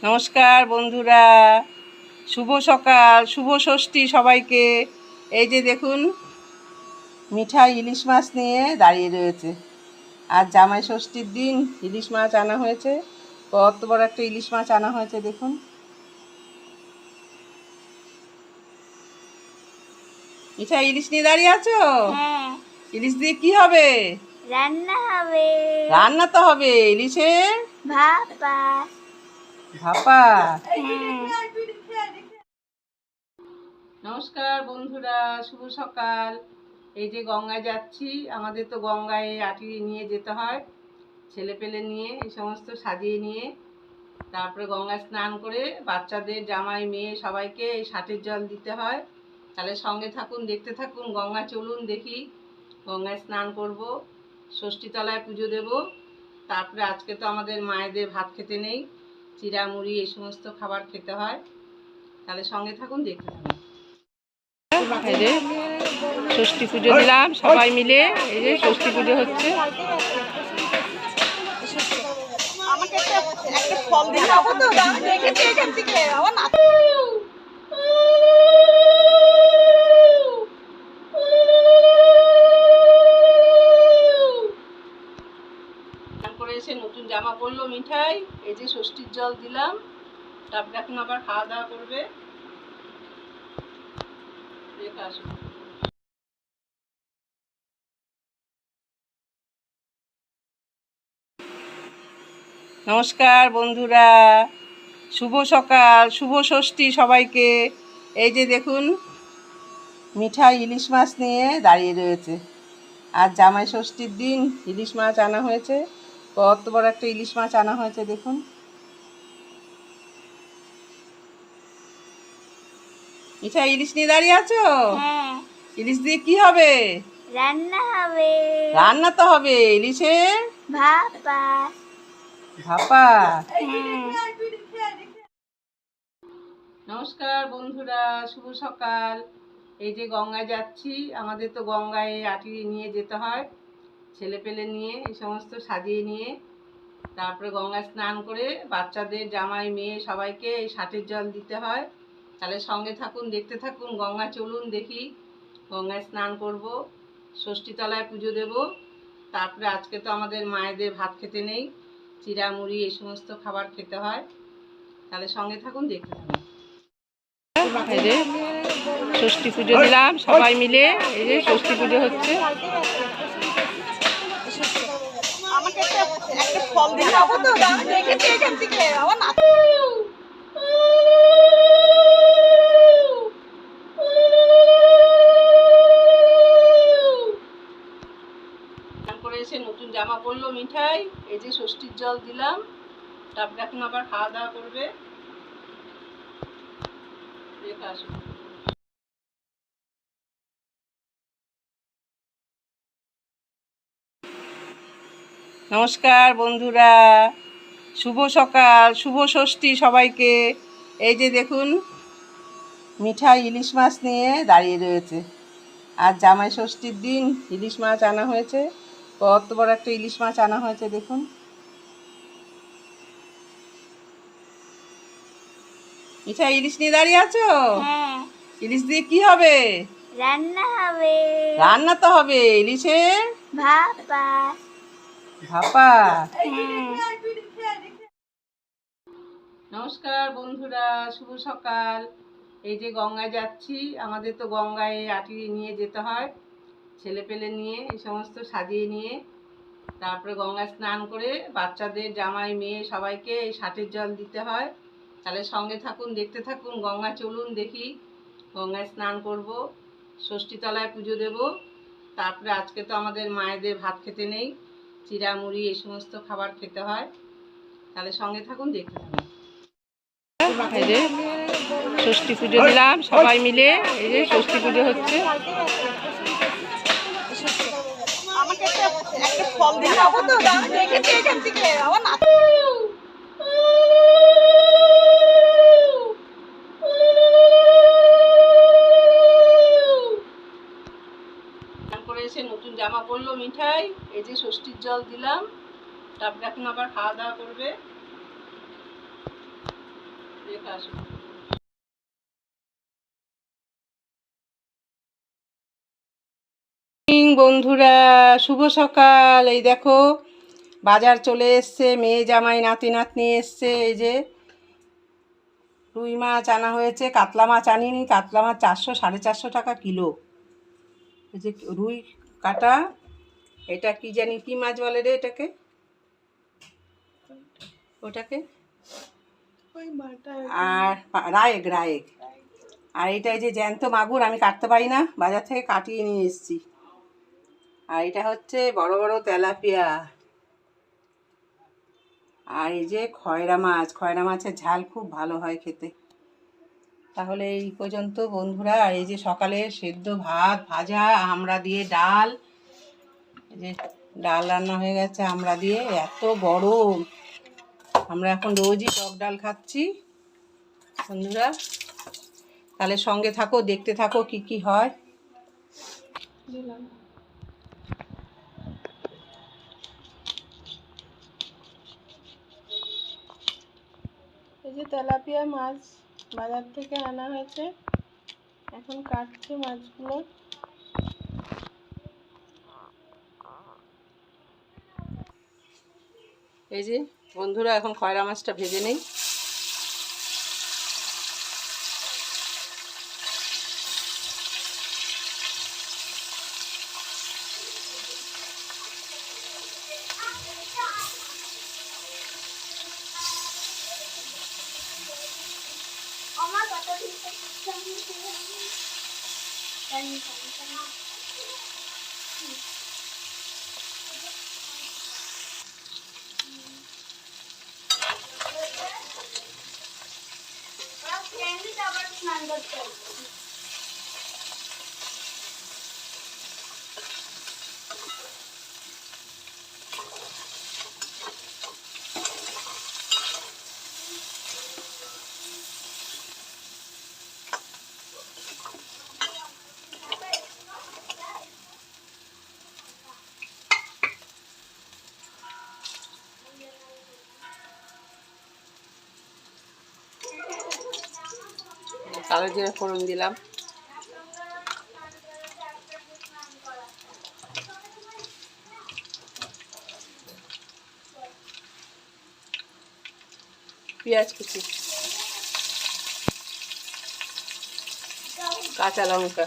নমস্কার বন্ধুরা, শুভ সকাল, শুভ ষষ্ঠী সবাইকে। এই যে দেখুন, মিঠাই ইলিশ মাছ নিয়ে দাঁড়িয়ে রয়েছে। আর জামাই ষষ্ঠীর দিন ইলিশ মাছ আনা হয়েছে। কত বড় একটা ইলিশ মাছ আনা হয়েছে দেখুন। মিঠাই ইলিশ নিয়ে দাঁড়িয়ে আছো? হ্যাঁ, ইলিশ দিয়ে কি হবে? রান্না হবে। রান্না তো হবে, ইলিশে ভাপা। ভাপা। হ্যাঁ। নমস্কার বন্ধুরা, শুভ সকাল। এই যে গঙ্গায় যাচ্ছি, আমাদের তো গঙ্গায় আটি নিয়ে যেতে হয়, ছেলে পেলে নিয়ে এই সমস্ত সাজিয়ে নিয়ে তারপরে গঙ্গায় স্নান করে বাচ্চাদের, জামাই, মেয়ে সবাইকে এই ষাটের জল দিতে হয়। তাহলে সঙ্গে থাকুন, দেখতে থাকুন। গঙ্গায় চলুন, দেখি। গঙ্গায় স্নান করব, ষষ্ঠীতলায় পুজো দেব। তারপরে আজকে তো আমাদের মায়েদের ভাত খেতে নেই, চিড়া মুড়ি এই সমস্ত খাবার খেতে হয়। তাহলে সঙ্গে থাকুন, দেখতে থাকুন। এই যে ষষ্ঠী পুজো দিলাম সবাই মিলে। এই যে ষষ্ঠী পুজো হচ্ছে। আমাকে একটা ফল দিন না, তো আমি দেখেছি এখান থেকে আমার না। করে এসে নতুন জামা পরলো মিঠাই। এই যে ষষ্ঠীর জল দিলাম, তারপরে এখন আবার খাওয়া দাওয়া করবে। রেখে আসুন। নমস্কার বন্ধুরা, শুভ সকাল, শুভ ষষ্ঠী সবাইকে। এই যে দেখুন, মিঠাই ইলিশ মাছ নিয়ে দাঁড়িয়ে রয়েছে। আর জামাই ষষ্ঠীর দিন ইলিশ মাছ আনা হয়েছে। কত বড় একটা ইলিশ মাছ আনা হয়েছে দেখুন। মিঠাই ইলিশ নিয়ে দাঁড়িয়ে আছো? হ্যাঁ, ইলিশ দিয়ে কি হবে? রান্না হবে। রান্না তো হবে, ইলিশে ভাপা। ভাপা। হ্যাঁ। নমস্কার বন্ধুরা, শুভ সকাল। এই যে গঙ্গায় যাচ্ছি, আমাদের তো গঙ্গায় আটি নিয়ে যেতে হয়, ছেলে পেলে নিয়ে এই সমস্ত সাজিয়ে নিয়ে তারপরে গঙ্গায় স্নান করে বাচ্চাদের, জামাই, মেয়ে সবাইকে এই ষাটের জল দিতে হয়। তাহলে সঙ্গে থাকুন, দেখতে থাকুন। গঙ্গায় চলুন, দেখি। গঙ্গায় স্নান করব, ষষ্ঠীতলায় পুজো দেব। তারপরে আজকে তো আমাদের মায়েদের ভাত খেতে নেই, চিড়া মুড়ি এই সমস্ত খাবার খেতে হয়। তাহলে সঙ্গে থাকুন, দেখতে থাকুন। এই যে ষষ্ঠী পুজো দিলাম সবাই মিলে। এই যে ষষ্ঠী পুজো হচ্ছে। আমাকে একটা ফল দিন না, তো আমি দেখেছি এখান থেকে আমার না। স্নান করে এসে নতুন জামা পরলো মিঠাই। এই যে ষষ্ঠীর জল দিলাম, তারপরে এখন আবার খাওয়া দাওয়া করবে। রেখে আসুন। নমস্কার বন্ধুরা, শুভ সকাল, শুভ ষষ্ঠী সবাইকে। এই যে দেখুন, মিঠাই ইলিশ মাছ নিয়ে দাঁড়িয়ে রয়েছে। আর জামাই ষষ্ঠীর দিন ইলিশ মাছ আনা হয়েছে। কত বড় একটা ইলিশ মাছ আনা হয়েছে দেখুন। মিঠাই ইলিশ নিয়ে দাঁড়িয়ে আছো? হ্যাঁ, ইলিশ দিয়ে কি হবে? রান্না হবে। রান্না তো হবে, ইলিশে ভাপা। ভাপা। হ্যাঁ। নমস্কার বন্ধুরা, শুভ সকাল। এই যে গঙ্গায় যাচ্ছি, আমাদের তো গঙ্গায় আটি নিয়ে যেতে হয়, ছেলে পেলে নিয়ে এই সমস্ত সাজিয়ে নিয়ে তারপরে গঙ্গায় স্নান করে বাচ্চাদের, জামাই, মেয়ে সবাইকে এই ষাটের জল দিতে হয়। তাহলে সঙ্গে থাকুন, দেখতে থাকুন। গঙ্গায় চলুন, দেখি। গঙ্গায় স্নান করব, ষষ্ঠীতলায় পুজো দেব। তারপরে আজকে তো আমাদের মায়েদের ভাত খেতে নেই, চিড়া মুড়ি এই সমস্ত খাবার খেতে হয়। তাহলে সঙ্গে থাকুন, দেখতে থাকুন। এই যে ষষ্ঠী পুজো দিলাম সবাই মিলে। এই যে ষষ্ঠী পুজো হচ্ছে। আমাকে একটা ফল দিন না, তো আমি দেখেছি এখান থেকে আমার না। স্নান করে এসে নতুন জামা পরলো মিঠাই। এই যে ষষ্ঠীর জল দিলাম, তারপরে এখন আবার খাওয়া দাওয়া করবে। বন্ধুরা, শুভ সকাল। এই দেখো বাজার চলে এসছে, মেয়ে জামাই নাতি নাতনি এসছে। এই যে রুই মাছ আনা হয়েছে, কাতলা মাছ আনিনি। কাতলা মাছ 400 450 টাকা কিলো। এই যে রুই কাটা, এটা কি জানি কি মাছ বলে রে এটাকে, ওটাকে আর রায়েক রায়েক। আর এটা এই যে জ্যান্ত মাগুর, আমি কাটতে পারি না, বাজার থেকে কাটিয়ে নিয়ে এসেছি। আর এটা হচ্ছে বড় বড় তেলাপিয়া। আর এই যে খয়রা মাছ, খয়রা মাছের ঝাল খুব ভালো হয় খেতে। তাহলে এই পর্যন্ত বন্ধুরা। আর এই যে সকালে সেদ্ধ ভাত, ভাজা, আমড়া দিয়ে ডাল। এই যে ডাল রান্না হয়ে গেছে আমড়া দিয়ে। এত গরম, আমরা এখন রোজই টক ডাল খাচ্ছি বন্ধুরা। তাহলে সঙ্গে থাকো, দেখতে থাকো কি কি হয়। এই যে তেলাপিয়া মাছ বাজার থেকে আনা হয়েছে, এখন কাটছে মাছগুলো। এই যে বন্ধুরা, এখন খয়রা মাছটা ভেজে নেই। কালো জিরে ফোড়ন দিলাম। পেঁয়াজ কুচি, কাঁচা লঙ্কা,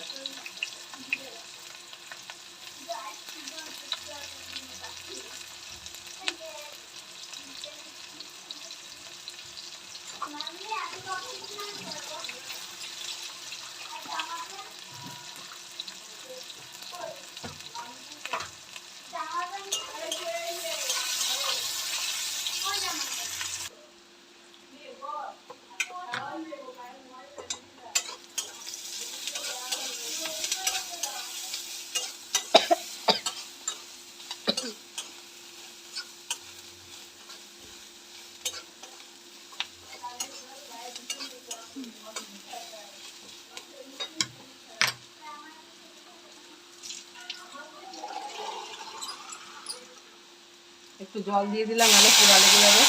একটু জল দিয়ে দিলাম, নাহলে পোড়া লেগে যাবে।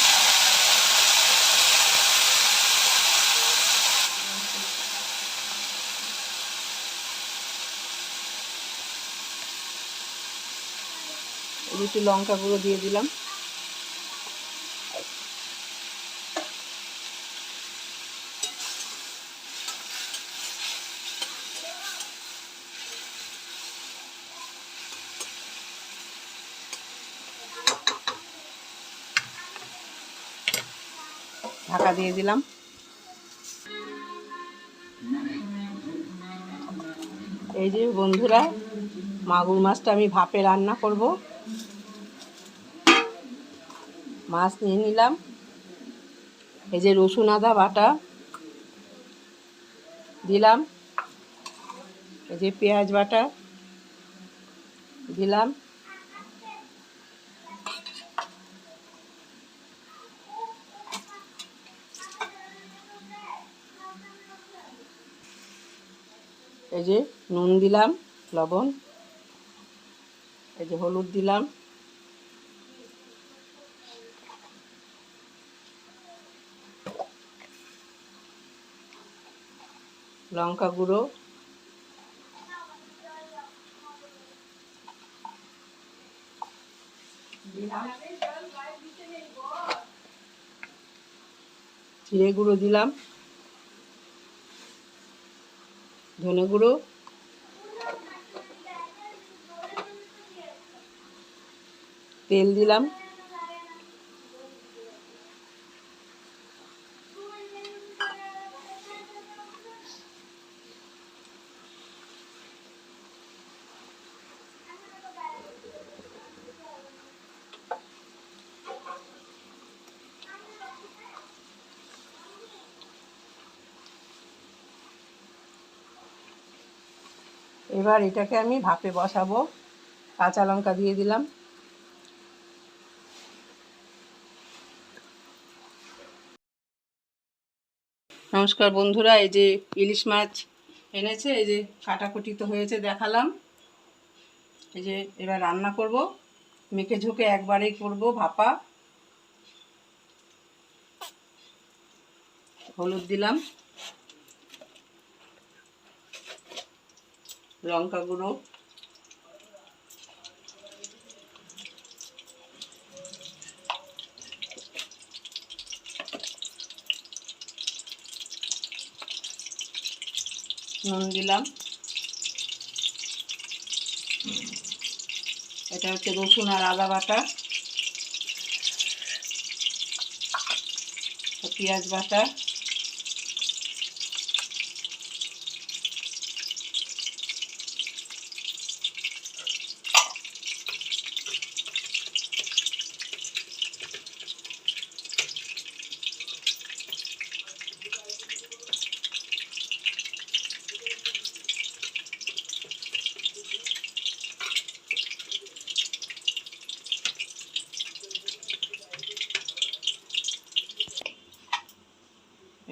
একটু লঙ্কা গুঁড়ো দিয়ে দিলাম। ঢাকা দিয়ে দিলাম। এই যে বন্ধুরা, মাগুর মাছটা আমি ভাপে রান্না করব। মাছ নিয়ে নিলাম। এই যে রসুন আদা বাটা দিলাম। এই যে পেঁয়াজ বাটা দিলাম। এই যে নুন দিলাম, লবণ, এই যে হলুদ দিলাম। লঙ্কা গুঁড়ো, জিরে গুঁড়ো দিলাম, ধনে গুঁড়ো, তেল দিলাম, এবার এটাকে আমি ভাপে বসাবো। কাঁচা লঙ্কা দিয়ে দিলাম। নমস্কার বন্ধুরা, এই যে ইলিশ মাছ এনেছে, এই যে কাটাকুটি তো হয়েছে দেখালাম। এই যে এবার রান্না করব, মেখে ঝুঁকে একবারেই করব ভাপা। হলুদ দিলাম, লঙ্কা গুঁড়ো, নুন দিলাম। এটা হচ্ছে রসুন আর আদা বাটা, পেঁয়াজ বাটা,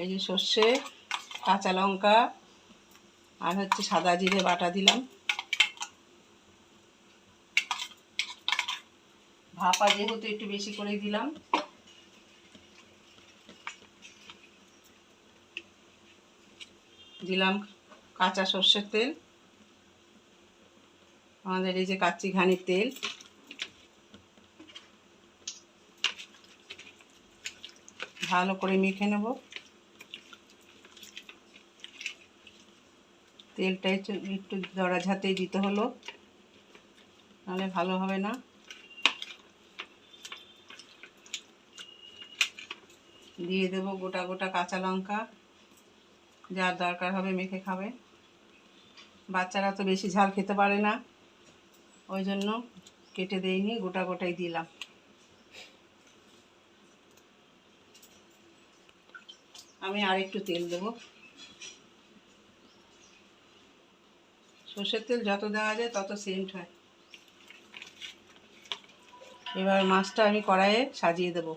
এই যে সর্ষে, কাঁচা লঙ্কা আর হচ্ছে সাদা জিরে বাটা দিলাম। ভাপা যেহেতু একটু বেশি করেই দিলাম। দিলাম কাঁচা সর্ষের তেল, আমাদের এই যে কাচ্চি ঘানির তেল। ভালো করে মেখে নেব। তেলটা একটু জড়া ঝাঁতেই দিতে হলো, নাহলে ভালো হবে না। দিয়ে দেবো গোটা গোটা কাঁচা লঙ্কা, যার দরকার হবে মেখে খাবে। বাচ্চারা তো বেশি ঝাল খেতে পারে না, ওই জন্য কেটে দেইনি, গোটা গোটাই দিলাম। আমি আর একটু তেল দেবো। সর্ষের তেল যত দেওয়া যায় তত সেন্ট হয়। এবার মাছটা আমি কড়াইয়ে সাজিয়ে দেবো।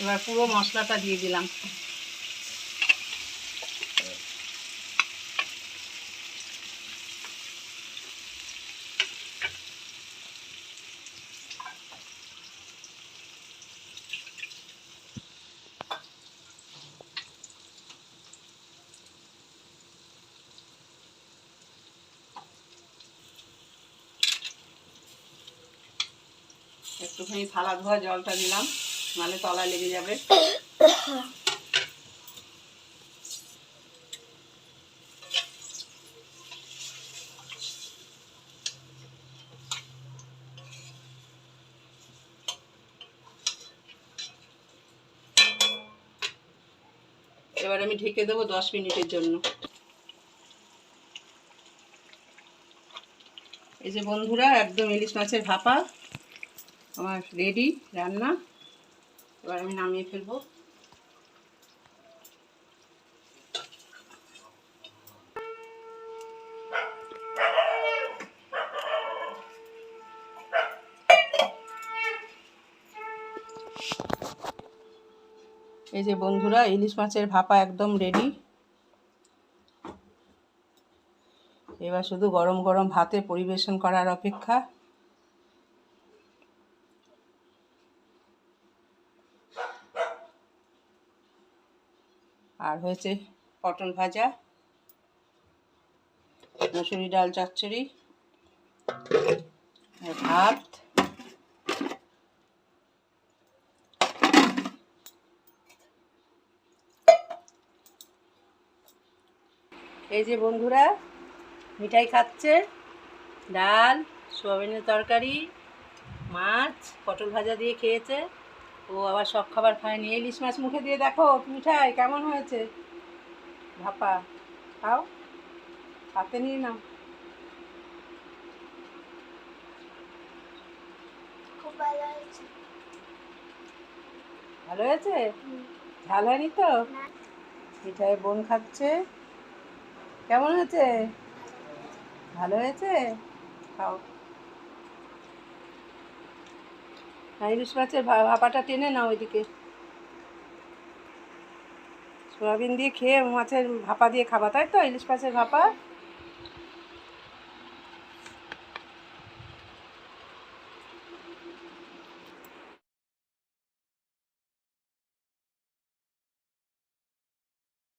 এবার পুরো মশলাটা দিয়ে দিলাম। একটুখানি থালা ধোয়া জলটা দিলাম, নাহলে তলায় লেগে যাবে। এবার আমি ঢেকে দেবো 10 মিনিটের জন্য। এই যে বন্ধুরা, একদম ইলিশ মাছের ভাপা আমার রেডি রান্না। এবার আমি নামিয়ে ফেলবো। এই যে বন্ধুরা, ইলিশ মাছের ভাপা একদম রেডি। এবার শুধু গরম গরম ভাতে পরিবেশন করার অপেক্ষা। আর হয়েছে পটল ভাজা, মসুরি ডাল চচ্চড়ি, আর ভাত। এই যে বন্ধুরা, মিঠাই খাচ্ছে, ডাল, সোয়াবিনের তরকারি, মাছ, পটল ভাজা দিয়ে খেয়েছে। ও আবার সব খাবার খায়নি। ইলিশ মাছ মুখে দিয়ে দেখো মিঠাই কেমন হয়েছে ভাপা, খাও, হাতে নিয়ে নাও। ভালো হয়েছে? ঝাল হয়নি তো? মিঠাই বোন খাচ্ছে, কেমন হয়েছে? ভালো হয়েছে, খাও। ইলিশ মাছের ভাপাটা টেনে নাও ওইদিকে। সোয়াবিন দিয়ে খেয়ে মাছের ভাপা দিয়ে খাবা, তাই তো? ইলিশ মাছের ভাপা।